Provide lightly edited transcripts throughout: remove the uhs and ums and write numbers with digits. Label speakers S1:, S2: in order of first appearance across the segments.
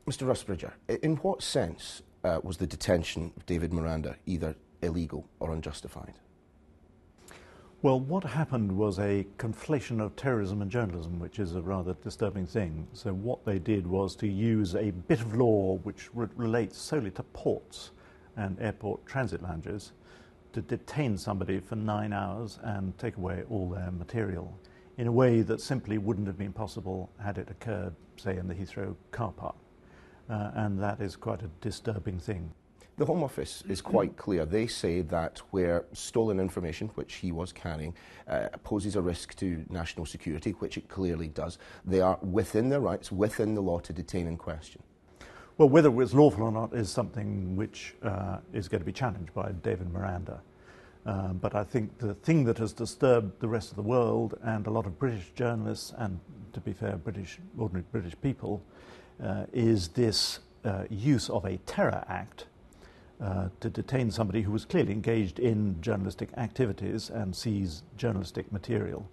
S1: Mr. Rusbridger, in what sense was the detention of David Miranda either illegal or unjustified?
S2: Well, what happened was a conflation of terrorism and journalism, which is a rather disturbing thing. So what they did was to use a bit of law which relates solely to ports and airport transit lounges to detain somebody for 9 hours and take away all their material in a way that simply wouldn't have been possible had it occurred, say, in the Heathrow car park. And that is quite a disturbing thing.
S1: The Home Office is quite clear. They say that where stolen information, which he was carrying, poses a risk to national security, which it clearly does, they are within their rights, within the law, to detain and question.
S2: Well, whether it was lawful or not is something which is going to be challenged by David Miranda. But I think the thing that has disturbed the rest of the world and a lot of British journalists and, to be fair, ordinary British people, is this use of a terror act to detain somebody who was clearly engaged in journalistic activities and seize journalistic material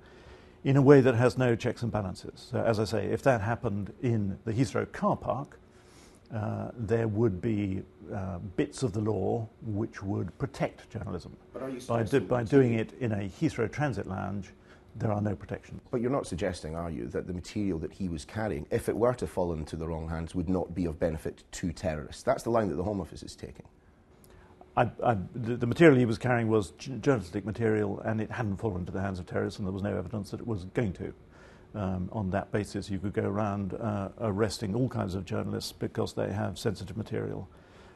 S2: in a way that has no checks and balances. So, as I say, if that happened in the Heathrow car park, there would be bits of the law which would protect journalism. By doing it in a Heathrow transit lounge, there are no protections.
S1: But you're not suggesting, are you, that the material that he was carrying, if it were to fall into the wrong hands, would not be of benefit to terrorists? That's the line that the Home Office is taking.
S2: The material he was carrying was journalistic material, and it hadn't fallen into the hands of terrorists, and there was no evidence that it was going to. On that basis, you could go around arresting all kinds of journalists because they have sensitive material.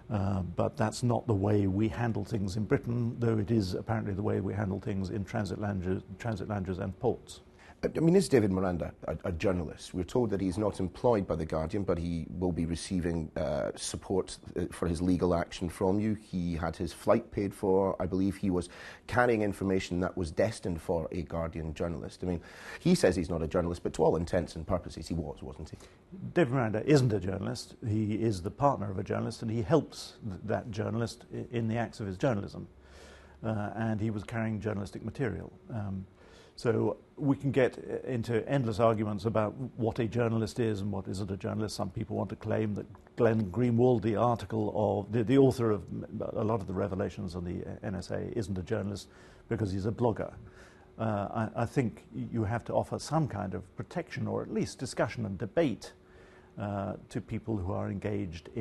S2: But that's not the way we handle things in Britain, though it is apparently the way we handle things in transit lounges and ports.
S1: I mean, is David Miranda a journalist? We're told that he's not employed by The Guardian, but he will be receiving support for his legal action from you. He had his flight paid for. I believe he was carrying information that was destined for a Guardian journalist. I mean, he says he's not a journalist, but to all intents and purposes, he was, wasn't he?
S2: David Miranda isn't a journalist. He is the partner of a journalist, and he helps that journalist in the acts of his journalism. And he was carrying journalistic material. So we can get into endless arguments about what a journalist is and what isn't a journalist. Some people want to claim that Glenn Greenwald, the author of a lot of the revelations on the NSA, isn't a journalist because he's a blogger. I think you have to offer some kind of protection or at least discussion and debate to people who are engaged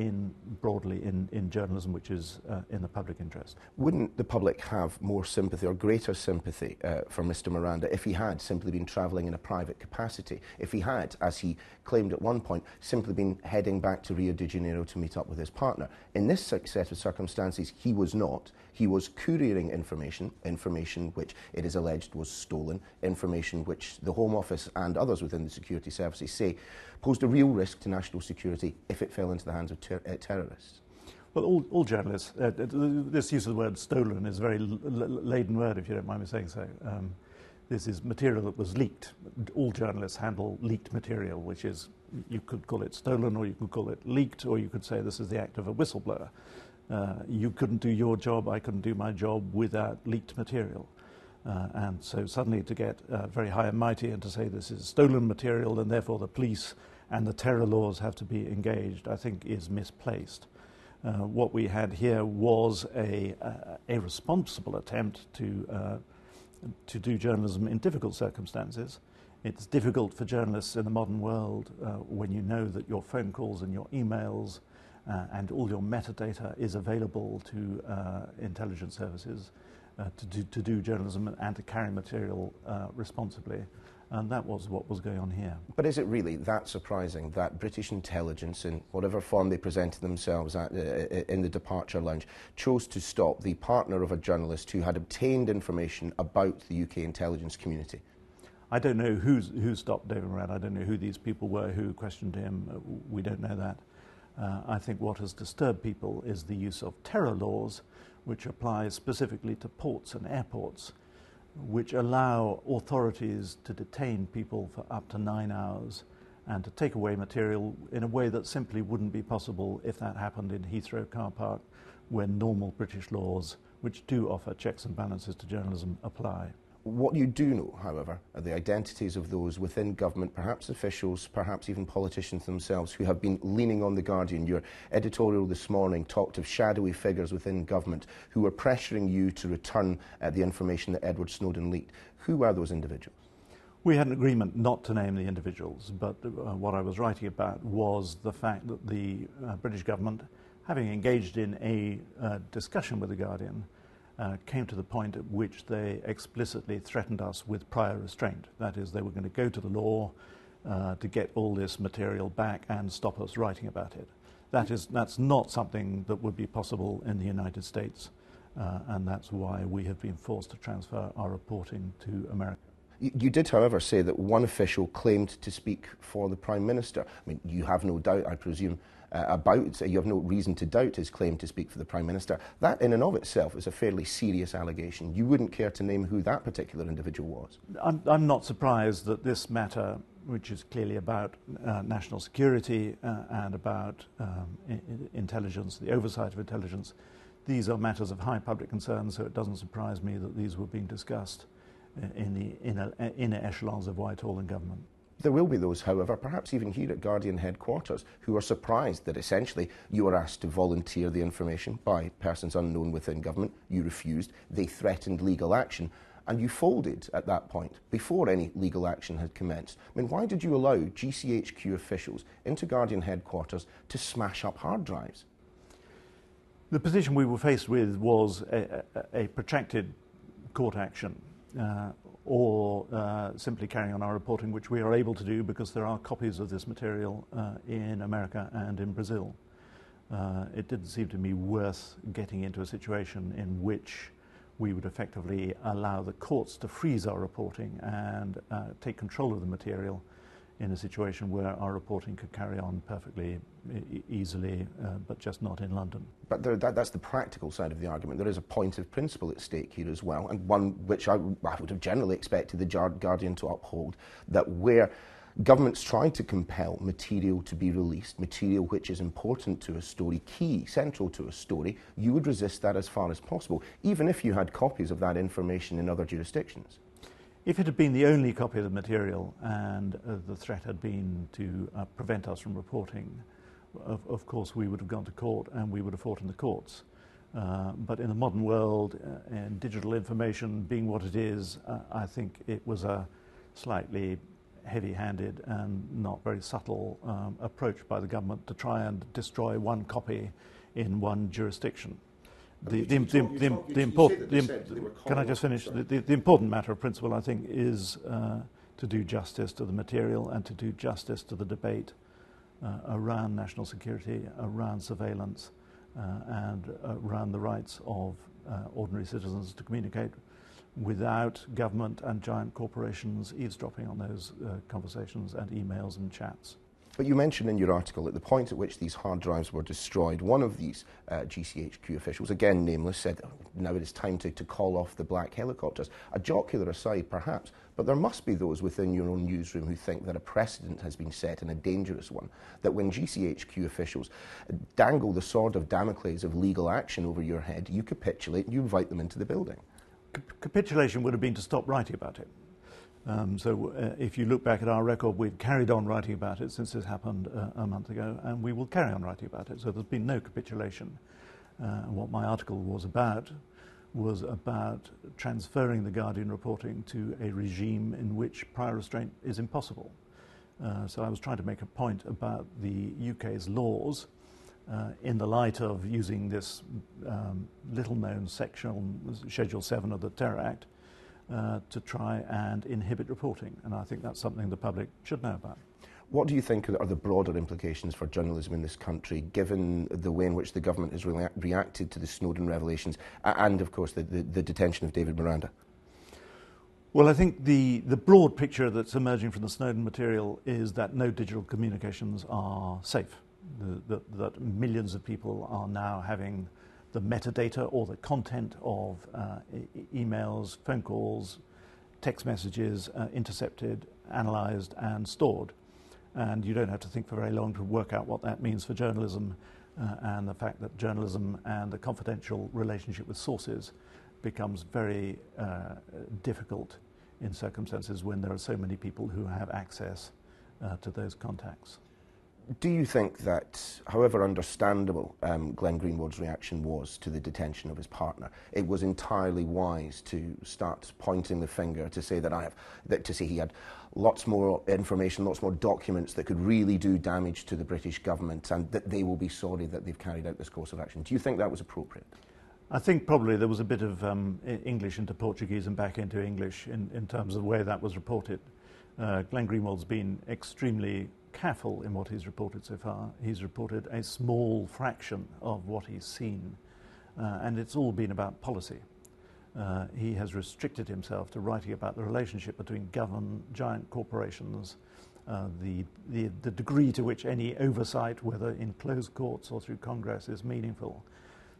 S2: broadly in journalism, which is in the public interest.
S1: Wouldn't the public have more sympathy or greater sympathy for Mr. Miranda if he had simply been travelling in a private capacity? If he had, as he claimed at one point, simply been heading back to Rio de Janeiro to meet up with his partner? In this set of circumstances, he was not. He was couriering information which it is alleged was stolen, information which the Home Office and others within the security services say posed a real risk to national security if it fell into the hands of terrorists.
S2: Well, all journalists, this use of the word stolen is a very laden word, if you don't mind me saying so. This is material that was leaked. All journalists handle leaked material, which is, you could call it stolen, or you could call it leaked, or you could say this is the act of a whistleblower. You couldn't do your job, I couldn't do my job without leaked material. And so suddenly to get very high and mighty and to say this is stolen material and therefore the police and the terror laws have to be engaged, I think is misplaced. What we had here was a responsible attempt to do journalism in difficult circumstances. It's difficult for journalists in the modern world when you know that your phone calls and your emails and all your metadata is available to intelligence services to do journalism and to carry material responsibly. And that was what was going on here.
S1: But is it really that surprising that British intelligence, in whatever form they presented themselves in the departure lounge, chose to stop the partner of a journalist who had obtained information about the UK intelligence community?
S2: I don't know who stopped David Miranda. I don't know who these people were who questioned him. We don't know that. I think what has disturbed people is the use of terror laws, which apply specifically to ports and airports, which allow authorities to detain people for up to 9 hours and to take away material in a way that simply wouldn't be possible if that happened in Heathrow car park, where normal British laws, which do offer checks and balances to journalism, apply.
S1: What you do know, however, are the identities of those within government, perhaps officials, perhaps even politicians themselves, who have been leaning on The Guardian. Your editorial this morning talked of shadowy figures within government who were pressuring you to return the information that Edward Snowden leaked. Who are those individuals?
S2: We had an agreement not to name the individuals, but what I was writing about was the fact that the British government, having engaged in a discussion with The Guardian, came to the point at which they explicitly threatened us with prior restraint. That is, they were going to go to the law to get all this material back and stop us writing about it. That's not something that would be possible in the United States, and that's why we have been forced to transfer our reporting to America.
S1: You did, however, say that one official claimed to speak for the Prime Minister. I mean, you have no doubt, I presume, you have no reason to doubt his claim to speak for the Prime Minister. That in and of itself is a fairly serious allegation. You wouldn't care to name who that particular individual was?
S2: I'm not surprised that this matter, which is clearly about national security and about intelligence, the oversight of intelligence, these are matters of high public concern, so it doesn't surprise me that these were being discussed in the inner echelons of Whitehall and government.
S1: There will be those, however, perhaps even here at Guardian headquarters, who are surprised that essentially you were asked to volunteer the information by persons unknown within government. You refused. They threatened legal action, and you folded at that point before any legal action had commenced. I mean, why did you allow GCHQ officials into Guardian headquarters to smash up hard drives?
S2: The position we were faced with was a protracted court action. Or simply carrying on our reporting, which we are able to do because there are copies of this material in America and in Brazil. It didn't seem to me worth getting into a situation in which we would effectively allow the courts to freeze our reporting and take control of the material in a situation where our reporting could carry on perfectly easily, but just not in London.
S1: But that's the practical side of the argument. There is a point of principle at stake here as well, and one which I would have generally expected the Guardian to uphold, that where governments try to compel material to be released, material which is important to a story, key, central to a story, you would resist that as far as possible, even if you had copies of that information in other jurisdictions.
S2: If it had been the only copy of the material and the threat had been to prevent us from reporting, of course we would have gone to court and we would have fought in the courts. But in the modern world, and digital information being what it is, I think it was a slightly heavy-handed and not very subtle approach by the government to try and destroy one copy in one jurisdiction. The important matter of principle, I think, is to do justice to the material and to do justice to the debate around national security, around surveillance, and around the rights of ordinary citizens to communicate without government and giant corporations eavesdropping on those conversations and emails and chats.
S1: But you mentioned in your article at the point at which these hard drives were destroyed, one of these GCHQ officials, again nameless, said, now it is time to call off the black helicopters. A jocular aside, perhaps, but there must be those within your own newsroom who think that a precedent has been set, and a dangerous one, that when GCHQ officials dangle the sword of Damocles of legal action over your head, you capitulate and you invite them into the building.
S2: Capitulation would have been to stop writing about it. If you look back at our record, we've carried on writing about it since it happened a month ago, and we will carry on writing about it. So there's been no capitulation. What my article was about transferring the Guardian reporting to a regime in which prior restraint is impossible. So I was trying to make a point about the UK's laws in the light of using this little-known section, Schedule 7 of the Terror Act, to try and inhibit reporting, and I think that's something the public should know about.
S1: What do you think are the broader implications for journalism in this country, given the way in which the government has reacted to the Snowden revelations and, of course, the detention of David Miranda?
S2: Well, I think the broad picture that's emerging from the Snowden material is that no digital communications are safe, that millions of people are now having the metadata or the content of emails, phone calls, text messages intercepted, analysed and stored. And you don't have to think for very long to work out what that means for journalism and the fact that journalism and the confidential relationship with sources becomes very difficult in circumstances when there are so many people who have access to those contacts.
S1: Do you think that, however understandable Glenn Greenwald's reaction was to the detention of his partner, it was entirely wise to start pointing the finger to say to say he had lots more information, lots more documents that could really do damage to the British government, and that they will be sorry that they've carried out this course of action? Do you think that was appropriate?
S2: I think probably there was a bit of English into Portuguese and back into English in terms of the way that was reported. Glenn Greenwald's been extremely careful in what he's reported so far. He's reported a small fraction of what he's seen, and it's all been about policy. He has restricted himself to writing about the relationship between giant corporations, the degree to which any oversight, whether in closed courts or through Congress, is meaningful.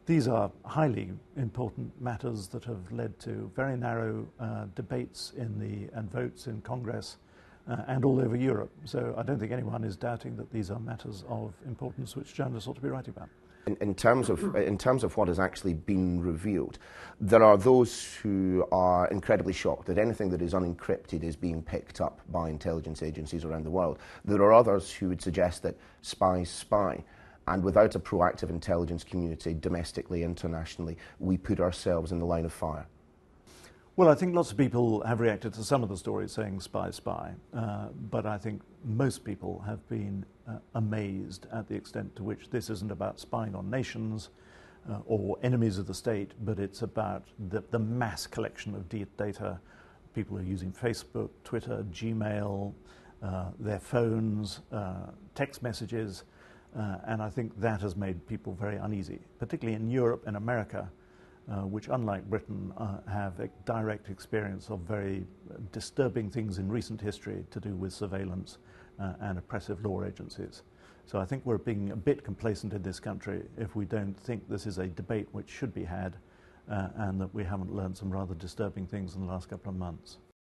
S2: These are highly important matters that have led to very narrow debates and votes in Congress and all over Europe. So I don't think anyone is doubting that these are matters of importance which journalists ought to be writing about.
S1: In terms of what has actually been revealed, there are those who are incredibly shocked that anything that is unencrypted is being picked up by intelligence agencies around the world. There are others who would suggest that spies spy, and without a proactive intelligence community, domestically, internationally, we put ourselves in the line of fire.
S2: Well, I think lots of people have reacted to some of the stories saying spy, spy, but I think most people have been amazed at the extent to which this isn't about spying on nations or enemies of the state, but it's about the mass collection of data. People are using Facebook, Twitter, Gmail, their phones, text messages, and I think that has made people very uneasy, particularly in Europe and America, which, unlike Britain, have a direct experience of very disturbing things in recent history to do with surveillance and oppressive law agencies. So I think we're being a bit complacent in this country if we don't think this is a debate which should be had and that we haven't learned some rather disturbing things in the last couple of months.